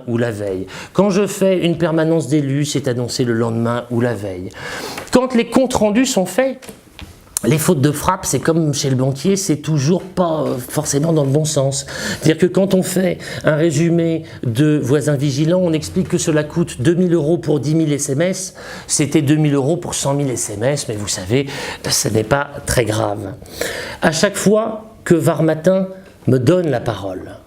ou la veille. Quand je fais une permanence d'élus, c'est annoncé le lendemain ou la veille. Quand les comptes rendus sont faits, les fautes de frappe, c'est comme chez le banquier, c'est toujours pas forcément dans le bon sens. C'est-à-dire que quand on fait un résumé de voisins vigilants, on explique que cela coûte 2 000 € pour 10 000 SMS, c'était 2 000 € pour 100 000 SMS, mais vous savez, ce n'est pas très grave. À chaque fois que Varmatin me donne la parole,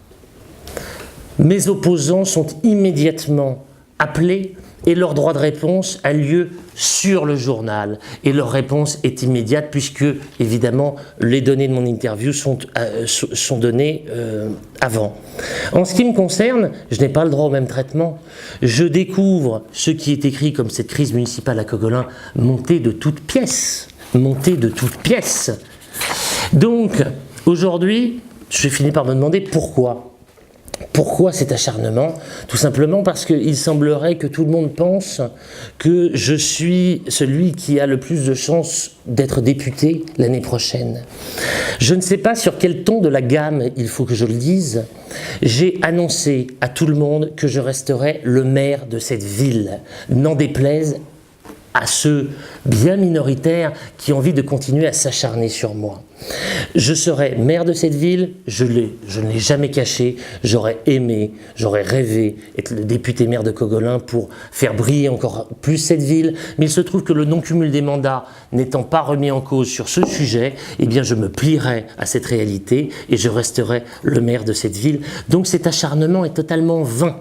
mes opposants sont immédiatement appelés et leur droit de réponse a lieu sur le journal. Et leur réponse est immédiate puisque, évidemment, les données de mon interview sont données avant. En ce qui me concerne, je n'ai pas le droit au même traitement. Je découvre ce qui est écrit comme cette crise municipale à Cogolin montée de toutes pièces. Montée de toutes pièces. Donc, aujourd'hui, je finis par me demander pourquoi. Pourquoi cet acharnement? Tout simplement parce qu'il semblerait que tout le monde pense que je suis celui qui a le plus de chances d'être député l'année prochaine. Je ne sais pas sur quel ton de la gamme il faut que je le dise. J'ai annoncé à tout le monde que je resterai le maire de cette ville, n'en déplaise à ceux bien minoritaires qui ont envie de continuer à s'acharner sur moi. Je serai maire de cette ville, je ne l'ai jamais caché, j'aurais aimé, j'aurais rêvé être le député maire de Cogolin pour faire briller encore plus cette ville, mais il se trouve que le non-cumul des mandats n'étant pas remis en cause sur ce sujet, eh bien je me plierai à cette réalité et je resterai le maire de cette ville. Donc cet acharnement est totalement vain.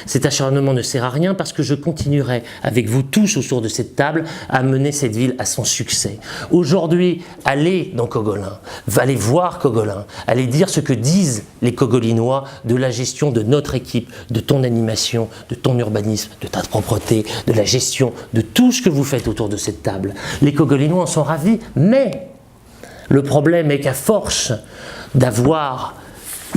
Cet acharnement ne sert à rien parce que je continuerai avec vous tous autour de cette table à mener cette ville à son succès. Aujourd'hui, allez dans Cogolin, allez voir Cogolin, allez dire ce que disent les Cogolinois de la gestion de notre équipe, de ton animation, de ton urbanisme, de ta propreté, de la gestion, de tout ce que vous faites autour de cette table. Les Cogolinois en sont ravis, mais le problème est qu'à force d'avoir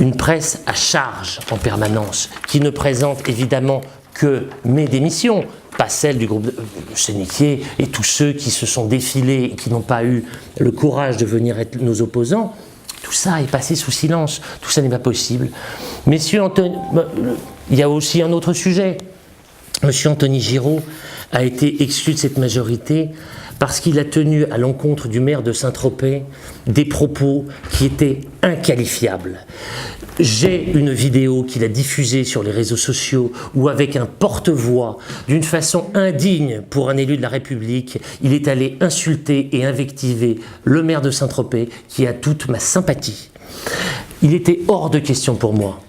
une presse à charge en permanence, qui ne présente évidemment que mes démissions, pas celles du groupe Chéniquier et tous ceux qui se sont défilés et qui n'ont pas eu le courage de venir être nos opposants. Tout ça est passé sous silence, tout ça n'est pas possible. Messieurs Anthony, il y a aussi un autre sujet. Monsieur Anthony Giraud a été exclu de cette majorité parce qu'il a tenu à l'encontre du maire de Saint-Tropez des propos qui étaient inqualifiables. J'ai une vidéo qu'il a diffusée sur les réseaux sociaux où, avec un porte-voix, d'une façon indigne pour un élu de la République, il est allé insulter et invectiver le maire de Saint-Tropez qui a toute ma sympathie. Il était hors de question pour moi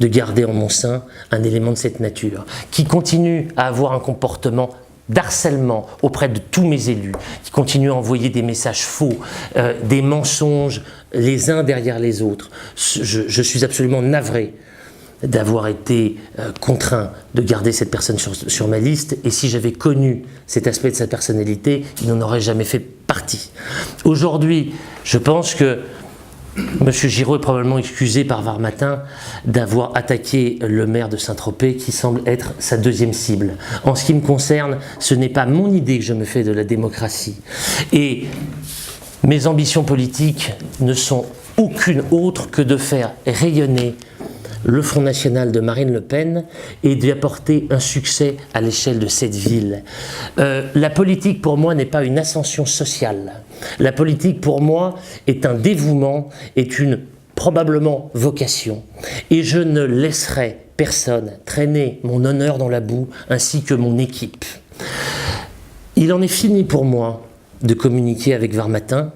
de garder en mon sein un élément de cette nature, qui continue à avoir un comportement d'harcèlement auprès de tous mes élus, qui continuent à envoyer des messages faux, des mensonges les uns derrière les autres. Je suis absolument navré d'avoir été contraint de garder cette personne sur ma liste, et si j'avais connu cet aspect de sa personnalité, il n'en aurait jamais fait partie. Aujourd'hui, je pense que M. Giraud est probablement excusé par Varmatin d'avoir attaqué le maire de Saint-Tropez qui semble être sa deuxième cible. En ce qui me concerne, ce n'est pas mon idée que je me fais de la démocratie. Et mes ambitions politiques ne sont aucune autre que de faire rayonner le Front National de Marine Le Pen et d'y apporter un succès à l'échelle de cette ville. La politique pour moi n'est pas une ascension sociale. La politique pour moi est un dévouement, est une probablement vocation. Et je ne laisserai personne traîner mon honneur dans la boue ainsi que mon équipe. Il en est fini pour moi de communiquer avec Varmatin.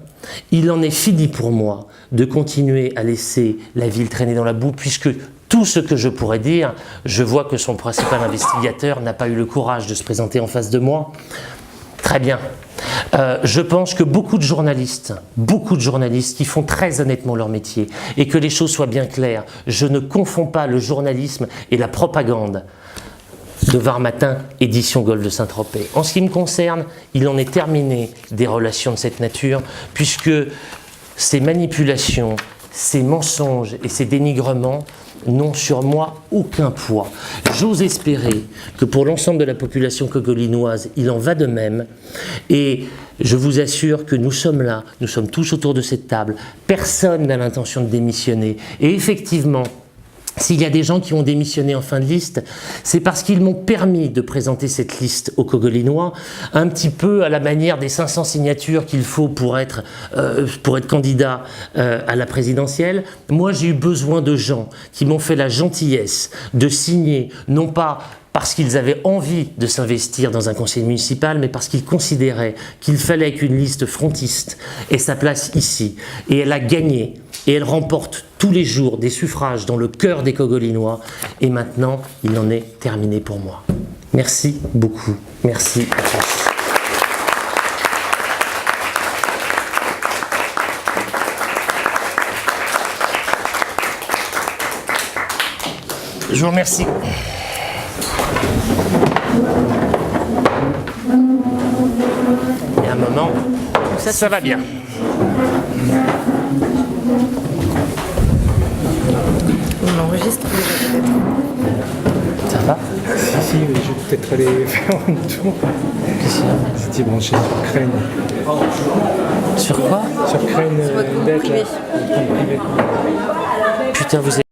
Il en est fini pour moi de continuer à laisser la ville traîner dans la boue puisque tout ce que je pourrais dire, je vois que son principal investigateur n'a pas eu le courage de se présenter en face de moi. Très bien. Je pense que beaucoup de journalistes qui font très honnêtement leur métier, et que les choses soient bien claires, je ne confonds pas le journalisme et la propagande de Varmatin, édition Golfe de Saint-Tropez. En ce qui me concerne, il en est terminé des relations de cette nature, puisque ces manipulations, ces mensonges et ces dénigrements n'ont sur moi aucun poids. J'ose espérer que pour l'ensemble de la population cogolinoise, il en va de même. Et je vous assure que nous sommes là, nous sommes tous autour de cette table. Personne n'a l'intention de démissionner. Et effectivement, S'il y a des gens qui ont démissionné en fin de liste, c'est parce qu'ils m'ont permis de présenter cette liste aux Cogolinois, un petit peu à la manière des 500 signatures qu'il faut pour être candidat à la présidentielle. Moi, j'ai eu besoin de gens qui m'ont fait la gentillesse de signer, non pas parce qu'ils avaient envie de s'investir dans un conseil municipal, mais parce qu'ils considéraient qu'il fallait qu'une liste frontiste ait sa place ici. Et elle a gagné, et elle remporte tous les jours des suffrages dans le cœur des Cogolinois, et maintenant, il en est terminé pour moi. Merci beaucoup. Merci à tous. Je vous remercie. Il y a un moment, ça va bien. On enregistre déjà peut-être. Ça va? Si, je vais peut-être aller faire un tour. Qu'est-ce qu'il y a? C'était branché sur Crane. Sur quoi? Sur Crane, votre compte d'être privé. là, compte privé. Putain, vous êtes...